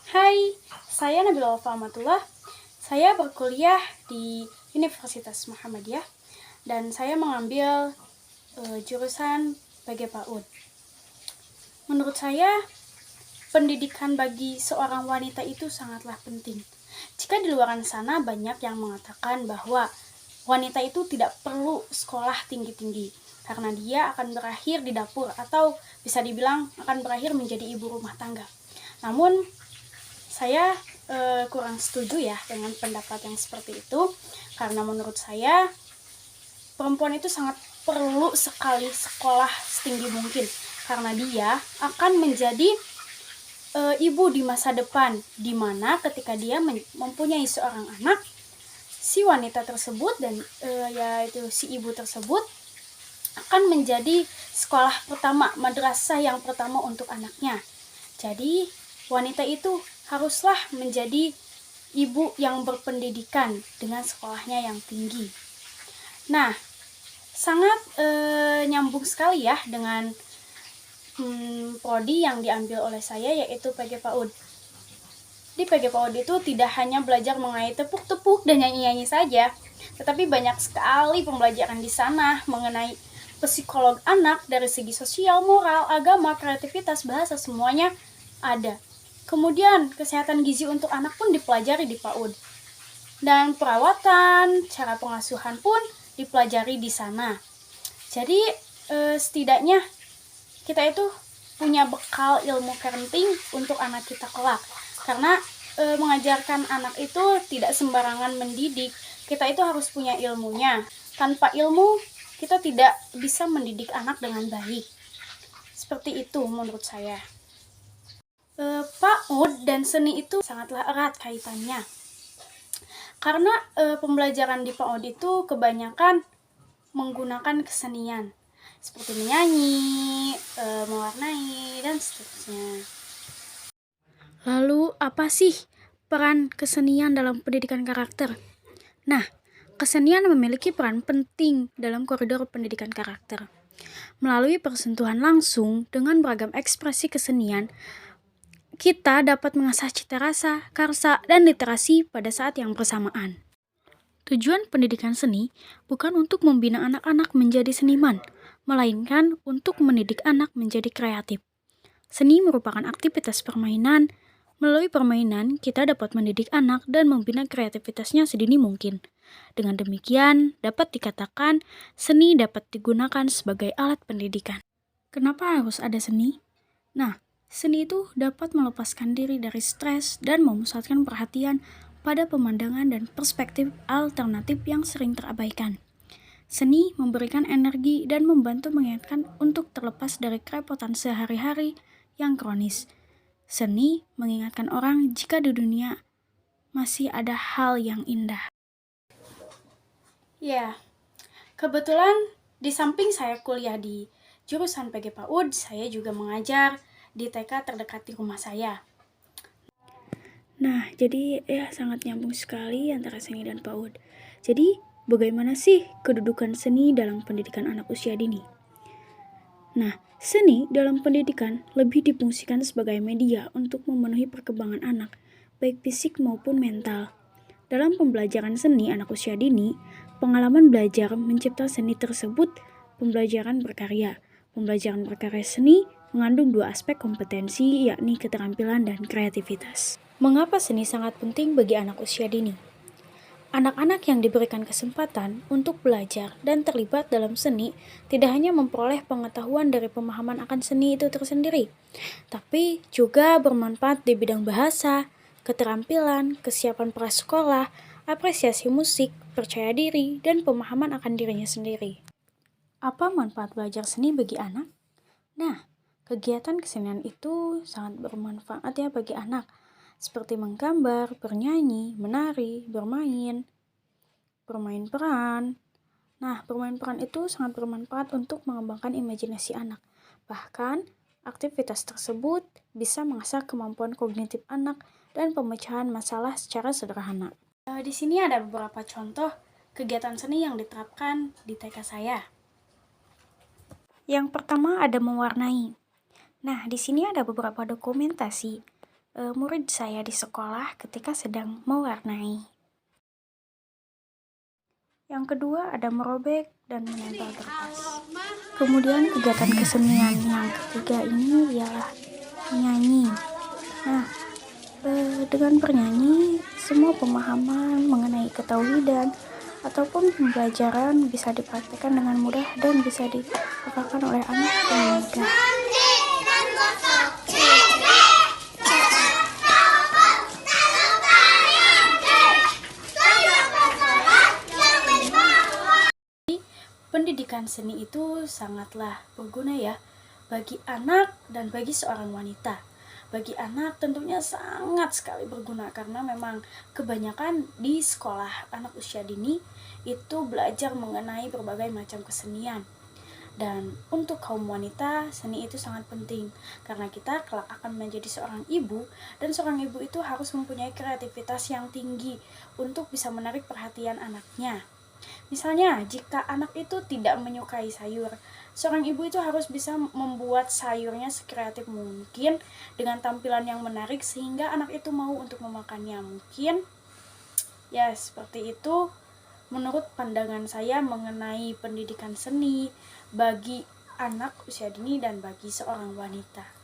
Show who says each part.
Speaker 1: Hai, saya Nabila Alfa Amatullah. Saya berkuliah di Universitas Muhammadiyah dan saya mengambil jurusan PG PAUD. Menurut saya, pendidikan bagi seorang wanita itu sangatlah penting. Jika di luar sana banyak yang mengatakan bahwa wanita itu tidak perlu sekolah tinggi-tinggi karena dia akan berakhir di dapur atau bisa dibilang akan berakhir menjadi ibu rumah tangga. Namun saya kurang setuju ya dengan pendapat yang seperti itu, karena menurut saya perempuan itu sangat perlu sekali sekolah setinggi mungkin karena dia akan menjadi ibu di masa depan, di mana ketika dia mempunyai seorang anak, si wanita tersebut dan yaitu si ibu tersebut akan menjadi sekolah pertama, madrasah yang pertama untuk anaknya. Jadi wanita itu haruslah menjadi ibu yang berpendidikan dengan sekolahnya yang tinggi. Nah, sangat nyambung sekali ya dengan prodi yang diambil oleh saya, yaitu PG PAUD. Di PG PAUD itu tidak hanya belajar mengenai tepuk-tepuk dan nyanyi-nyanyi saja, tetapi banyak sekali pembelajaran di sana mengenai psikolog anak dari segi sosial, moral, agama, kreativitas, bahasa, semuanya ada. Kemudian kesehatan gizi untuk anak pun dipelajari di PAUD. Dan perawatan, cara pengasuhan pun dipelajari di sana. Jadi setidaknya kita itu punya bekal ilmu parenting untuk anak kita kelak. Karena mengajarkan anak itu tidak sembarangan mendidik. Kita itu harus punya ilmunya. Tanpa ilmu, kita tidak bisa mendidik anak dengan baik. Seperti itu menurut saya. PAUD dan seni itu sangatlah erat kaitannya. Karena pembelajaran di PAUD itu kebanyakan menggunakan kesenian seperti menyanyi, mewarnai, dan seterusnya. Lalu apa sih peran kesenian dalam pendidikan karakter? Nah, kesenian memiliki peran penting dalam koridor pendidikan karakter. Melalui persentuhan langsung dengan beragam ekspresi kesenian, kita dapat mengasah cita rasa, karsa, dan literasi pada saat yang bersamaan. Tujuan pendidikan seni bukan untuk membina anak-anak menjadi seniman, melainkan untuk mendidik anak menjadi kreatif. Seni merupakan aktivitas permainan. Melalui permainan, kita dapat mendidik anak dan membina kreativitasnya sedini mungkin. Dengan demikian, dapat dikatakan seni dapat digunakan sebagai alat pendidikan. Kenapa harus ada seni? Nah, seni itu dapat melepaskan diri dari stres dan memusatkan perhatian pada pemandangan dan perspektif alternatif yang sering terabaikan. Seni memberikan energi dan membantu mengingatkan untuk terlepas dari kerepotan sehari-hari yang kronis. Seni mengingatkan orang jika di dunia masih ada hal yang indah. Ya, kebetulan di samping saya kuliah di jurusan PG PAUD, saya juga mengajar di TK terdekat di rumah saya. Nah, jadi ya sangat nyambung sekali antara seni dan PAUD. Jadi, bagaimana sih kedudukan seni dalam pendidikan anak usia dini? Nah, seni dalam pendidikan lebih difungsikan sebagai media untuk memenuhi perkembangan anak, baik fisik maupun mental. Dalam pembelajaran seni anak usia dini, pengalaman belajar mencipta seni tersebut pembelajaran berkarya. Pembelajaran berkarya seni mengandung dua aspek kompetensi, yakni keterampilan dan kreativitas. Mengapa seni sangat penting bagi anak usia dini? Anak-anak yang diberikan kesempatan untuk belajar dan terlibat dalam seni tidak hanya memperoleh pengetahuan dari pemahaman akan seni itu tersendiri, tapi juga bermanfaat di bidang bahasa, keterampilan, kesiapan prasekolah, apresiasi musik, percaya diri, dan pemahaman akan dirinya sendiri. Apa manfaat belajar seni bagi anak? Nah, kegiatan kesenian itu sangat bermanfaat ya bagi anak, seperti menggambar, bernyanyi, menari, bermain peran. Nah, bermain peran itu sangat bermanfaat untuk mengembangkan imajinasi anak. Bahkan, aktivitas tersebut bisa mengasah kemampuan kognitif anak dan pemecahan masalah secara sederhana. Di sini ada beberapa contoh kegiatan seni yang diterapkan di TK saya. Yang pertama ada mewarnai. Nah, di sini ada beberapa dokumentasi murid saya di sekolah ketika sedang mewarnai. Yang kedua ada merobek dan menempel kertas. Kemudian kegiatan kesenian yang ketiga ini ialah menyanyi. Nah, dengan bernyanyi, semua pemahaman mengenai ketauhidan ataupun pembelajaran bisa dipraktikkan dengan mudah dan bisa dihafalkan oleh anak dengan mudah. Pendidikan seni itu sangatlah berguna ya bagi anak dan bagi seorang wanita. Bagi anak tentunya sangat sekali berguna karena memang kebanyakan di sekolah anak usia dini itu belajar mengenai berbagai macam kesenian. Dan untuk kaum wanita, seni itu sangat penting karena kita kelak akan menjadi seorang ibu, dan seorang ibu itu harus mempunyai kreativitas yang tinggi untuk bisa menarik perhatian anaknya. Misalnya, jika anak itu tidak menyukai sayur, seorang ibu itu harus bisa membuat sayurnya sekreatif mungkin dengan tampilan yang menarik sehingga anak itu mau untuk memakannya. Mungkin ya seperti itu menurut pandangan saya mengenai pendidikan seni bagi anak usia dini dan bagi seorang wanita.